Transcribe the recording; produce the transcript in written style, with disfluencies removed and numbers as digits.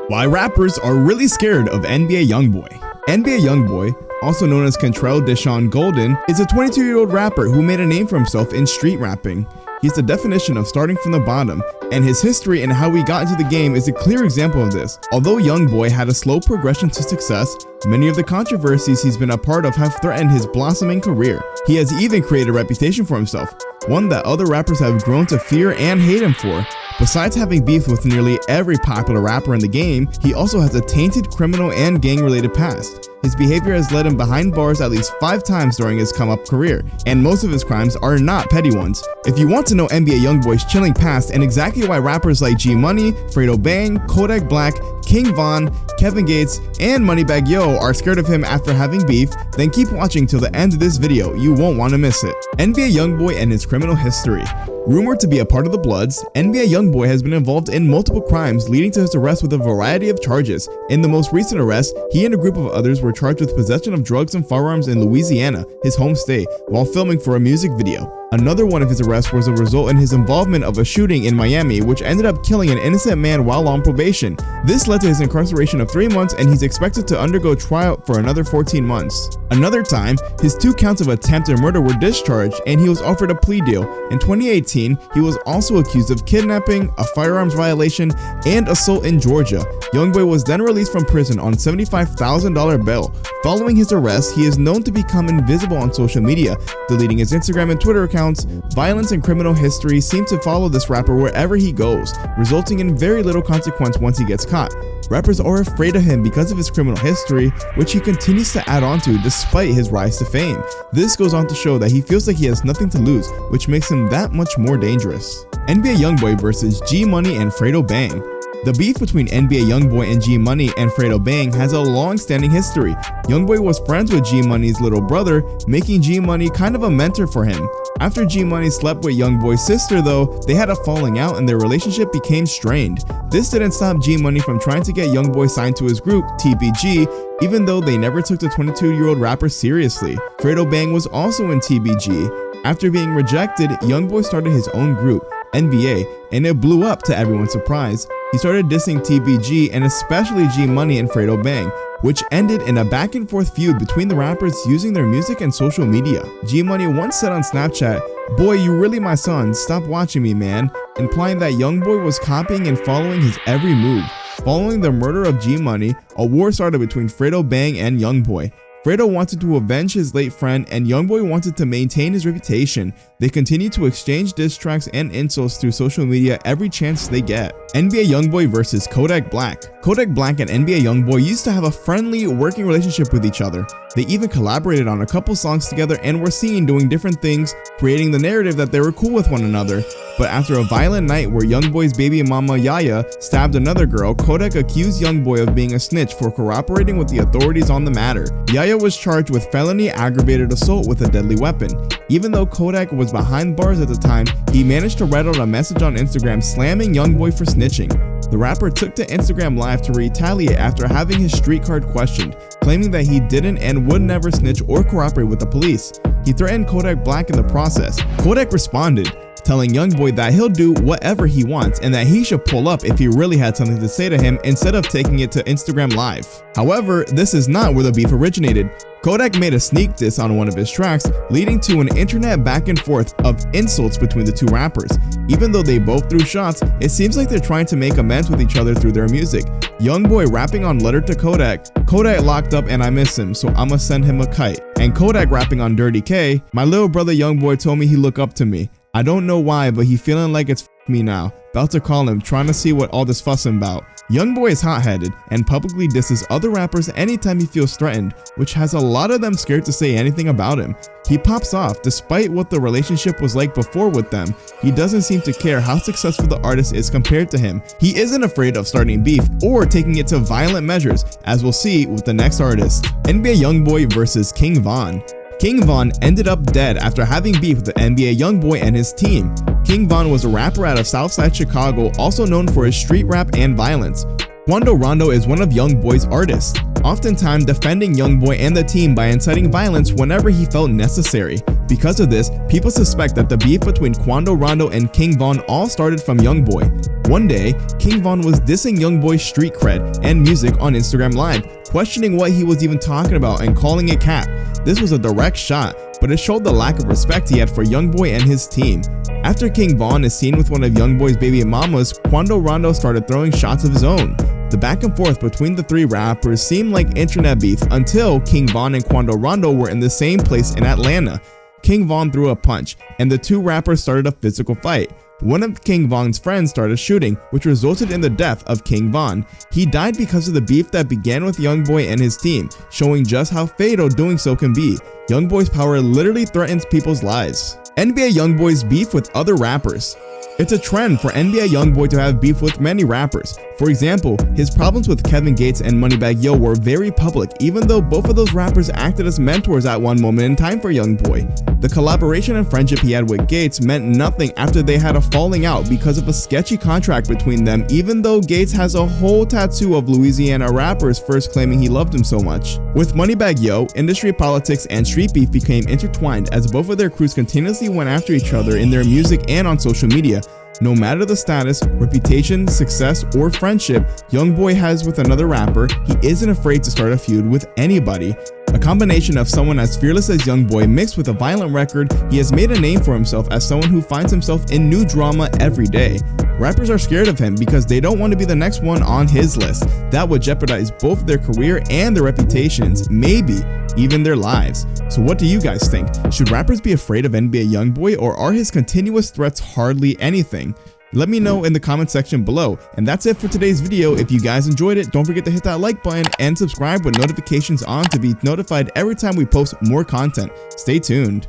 Why rappers are really scared of NBA Youngboy. NBA Youngboy, also known as Kentrell DeSean Gaulden, is a 22-year-old rapper who made a name for himself in street rapping. He's the definition of starting from the bottom, and his history and how he got into the game is a clear example of this. Although Youngboy had a slow progression to success, many of the controversies he's been a part of have threatened his blossoming career. He has even created a reputation for himself, one that other rappers have grown to fear and hate him for. Besides having beef with nearly every popular rapper in the game, he also has a tainted criminal and gang-related past. His behavior has led him behind bars at least 5 times during his come-up career, and most of his crimes are not petty ones. If you want to know NBA Youngboy's chilling past and exactly why rappers like GMoney, Fredo Bang, Kodak Black, King Von, Kevin Gates, and Moneybagg Yo are scared of him after having beef, then keep watching till the end of this video, you won't want to miss it. NBA Youngboy and his criminal history. Rumored to be a part of the Bloods, NBA Youngboy has been involved in multiple crimes leading to his arrest with a variety of charges. In the most recent arrest, he and a group of others were charged with possession of drugs and firearms in Louisiana, his home state, while filming for a music video. Another one of his arrests was a result in his involvement of a shooting in Miami, which ended up killing an innocent man while on probation. This led to his incarceration of 3 months, and he's expected to undergo trial for another 14 months. Another time, his 2 counts of attempted murder were discharged, and he was offered a plea deal. In 2018, he was also accused of kidnapping, a firearms violation, and assault in Georgia. Youngboy was then released from prison on $75,000 bail. Following his arrest, he is known to become invisible on social media, deleting his Instagram and Twitter accounts. Violence and criminal history seem to follow this rapper wherever he goes, resulting in very little consequence once he gets caught. Rappers are afraid of him because of his criminal history, which he continues to add on to despite his rise to fame. This goes on to show that he feels like he has nothing to lose, which makes him that much more dangerous. NBA Youngboy versus GMoney and Fredo Bang. The beef between NBA Youngboy and GMoney and Fredo Bang has a long-standing history. Youngboy was friends with GMoney's little brother, making GMoney kind of a mentor for him. After GMoney slept with Youngboy's sister though, they had a falling out and their relationship became strained. This didn't stop GMoney from trying to get Youngboy signed to his group, TBG, even though they never took the 22-year-old rapper seriously. Fredo Bang was also in TBG. After being rejected, Youngboy started his own group, NBA, and it blew up to everyone's surprise. He started dissing TBG and especially GMoney and Fredo Bang, which ended in a back and forth feud between the rappers using their music and social media. GMoney once said on Snapchat, "Boy, you really my son, stop watching me, man," implying that Youngboy was copying and following his every move. Following the murder of GMoney, a war started between Fredo Bang and Youngboy. Fredo wanted to avenge his late friend and Youngboy wanted to maintain his reputation. They continued to exchange diss tracks and insults through social media every chance they get. NBA Youngboy versus Kodak Black. Kodak Black and NBA Youngboy used to have a friendly working relationship with each other. They even collaborated on a couple songs together and were seen doing different things, creating the narrative that they were cool with one another. But after a violent night where Youngboy's baby mama Yaya stabbed another girl, Kodak accused Youngboy of being a snitch for cooperating with the authorities on the matter. Yaya was charged with felony aggravated assault with a deadly weapon. Even though Kodak was behind bars at the time, he managed to write out a message on Instagram slamming Youngboy for snitching. The rapper took to Instagram Live to retaliate after having his street card questioned, claiming that he didn't and would never snitch or cooperate with the police. He threatened Kodak Black in the process. Kodak responded, telling Youngboy that he'll do whatever he wants and that he should pull up if he really had something to say to him instead of taking it to Instagram Live. However, this is not where the beef originated. Kodak made a sneak diss on one of his tracks, leading to an internet back and forth of insults between the 2 rappers. Even though they both threw shots, it seems like they're trying to make amends with each other through their music. Youngboy rapping on Letter to Kodak, "Kodak locked up and I miss him, so I'ma send him a kite." And Kodak rapping on Dirty K, "My little brother Youngboy told me he look up to me. I don't know why, but he feeling like it's me now. About to call him, trying to see what all this fussing about." Youngboy is hot-headed and publicly disses other rappers anytime he feels threatened, which has a lot of them scared to say anything about him. He pops off despite what the relationship was like before with them. He doesn't seem to care how successful the artist is compared to him. He isn't afraid of starting beef or taking it to violent measures, as we'll see with the next artist. NBA Youngboy versus King Von. King Von ended up dead after having beef with the NBA Youngboy and his team. King Von was a rapper out of Southside Chicago, also known for his street rap and violence. Quando Rondo is one of Youngboy's artists. oftentimes defending Youngboy and the team by inciting violence whenever he felt necessary. Because of this, people suspect that the beef between Quando Rondo and King Von all started from Youngboy. One day, King Von was dissing Youngboy's street cred and music on Instagram Live, questioning what he was even talking about and calling it cap. This was a direct shot, but it showed the lack of respect he had for Youngboy and his team. After King Von is seen with one of Youngboy's baby mamas, Quando Rondo started throwing shots of his own. The back and forth between the three rappers seemed like internet beef until King Von and Quando Rondo were in the same place in Atlanta. King Von threw a punch, and the two rappers started a physical fight. One of King Von's friends started shooting, which resulted in the death of King Von. He died because of the beef that began with Youngboy and his team, showing just how fatal doing so can be. Youngboy's power literally threatens people's lives. NBA Youngboy's beef with other rappers. It's a trend for NBA Youngboy to have beef with many rappers. For example, his problems with Kevin Gates and Moneybagg Yo were very public, even though both of those rappers acted as mentors at one moment in time for Youngboy. The collaboration and friendship he had with Gates meant nothing after they had a falling out because of a sketchy contract between them, even though Gates has a whole tattoo of Louisiana rappers first claiming he loved him so much. With Moneybagg Yo, industry politics and street beef became intertwined as both of their crews continuously went after each other in their music and on social media. No matter the status, reputation, success, or friendship Youngboy has with another rapper, he isn't afraid to start a feud with anybody. A combination of someone as fearless as Youngboy mixed with a violent record, he has made a name for himself as someone who finds himself in new drama every day. Rappers are scared of him because they don't want to be the next one on his list. That would jeopardize both their career and their reputations, maybe even their lives. So what do you guys think? Should rappers be afraid of NBA Youngboy, or are his continuous threats hardly anything? Let me know in the comment section below. And that's it for today's video. If you guys enjoyed it, don't forget to hit that like button and subscribe with notifications on to be notified every time we post more content. Stay tuned.